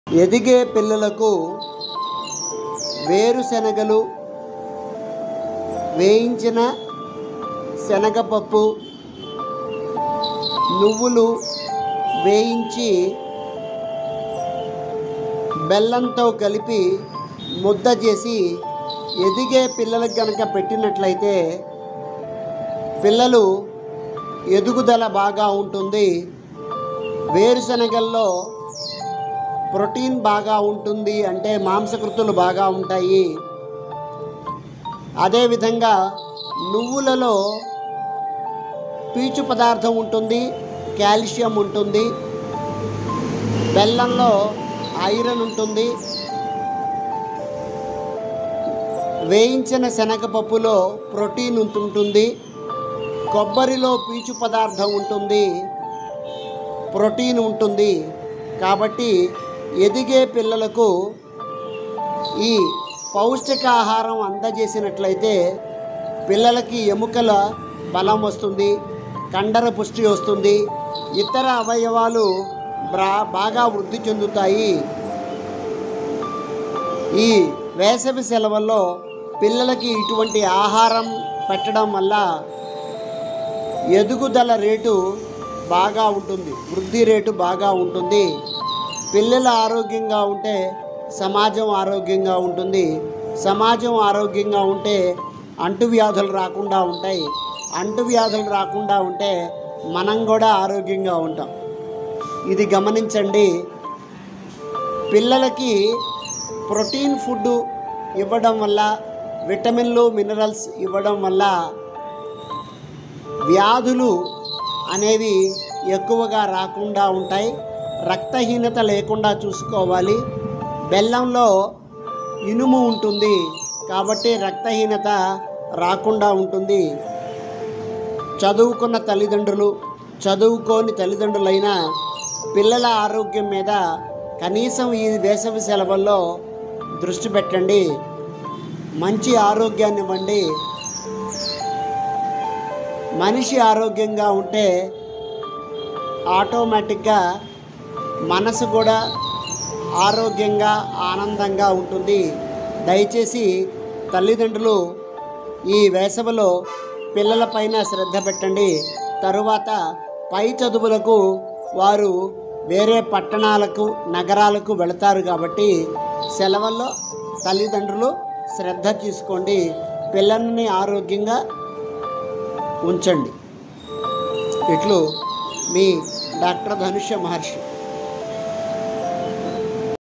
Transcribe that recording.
ఎదిగే పిల్లలకు వేరుశనగలు, వేయించిన శనగపప్పు, నువ్వులు వేయించి బెల్లంతో కలిపి ముద్ద చేసి ఎదిగే పిల్లలకు కనుక పెట్టినట్లయితే పిల్లలు ఎదుగుదల బాగా ఉంటుంది. వేరుశనగల్లో ప్రోటీన్ బాగా ఉంటుంది, అంటే మాంసకృతులు బాగా ఉంటాయి. అదేవిధంగా నువ్వులలో పీచు పదార్థం ఉంటుంది, కాల్షియం ఉంటుంది. బెల్లంలో ఐరన్ ఉంటుంది. వేయించిన శనగపప్పులో ప్రోటీన్ ఉంటుంది. కొబ్బరిలో పీచు పదార్థం ఉంటుంది, ప్రోటీన్ ఉంటుంది. కాబట్టి ఎదిగే పిల్లలకు ఈ పౌష్టికాహారం అందజేసినట్లయితే పిల్లలకి ఎముకల బలం వస్తుంది, కండర పుష్టి వస్తుంది, ఇతర అవయవాలు బాగా వృద్ధి చెందుతాయి. ఈ వేసవి సెలవుల్లో పిల్లలకి ఇటువంటి ఆహారం పెట్టడం వల్ల ఎదుగుదల రేటు బాగా ఉంటుంది, వృద్ధి రేటు బాగా ఉంటుంది. పిల్లలు ఆరోగ్యంగా ఉంటే సమాజం ఆరోగ్యంగా ఉంటుంది. సమాజం ఆరోగ్యంగా ఉంటే అంటువ్యాధులు రాకుండా ఉంటాయి. అంటువ్యాధులు రాకుండా ఉంటే మనం కూడా ఆరోగ్యంగా ఉంటాం. ఇది గమనించండి. పిల్లలకి ప్రోటీన్ ఫుడ్ ఇవ్వడం వల్ల, విటమిన్లు, మినరల్స్ ఇవ్వడం వల్ల వ్యాధులు అనేవి ఎక్కువగా రాకుండా ఉంటాయి. రక్తహీనత లేకుండా చూసుకోవాలి. బెల్లంలో ఇనుము ఉంటుంది కాబట్టి రక్తహీనత రాకుండా ఉంటుంది. చదువుకున్న తల్లిదండ్రులు, చదువుకోని తల్లిదండ్రులైన పిల్లల ఆరోగ్యం మీద కనీసం ఈ వేసవి సెలవుల్లో దృష్టి పెట్టండి. మంచి ఆరోగ్యాన్ని ఇవ్వండి. మనిషి ఆరోగ్యంగా ఉంటే ఆటోమేటిక్గా మనసు కూడా ఆరోగ్యంగా, ఆనందంగా ఉంటుంది. దయచేసి తల్లిదండ్రులు ఈ వేసవిలో పిల్లలపైన శ్రద్ధ పెట్టండి. తరువాత పై చదువులకు వారు వేరే పట్టణాలకు, నగరాలకు వెళతారు కాబట్టి సెలవుల్లో తల్లిదండ్రులు శ్రద్ధ తీసుకోండి. పిల్లల్ని ఆరోగ్యంగా ఉంచండి. ఇట్లు మీ డాక్టర్ ధనుష్య మహర్షి.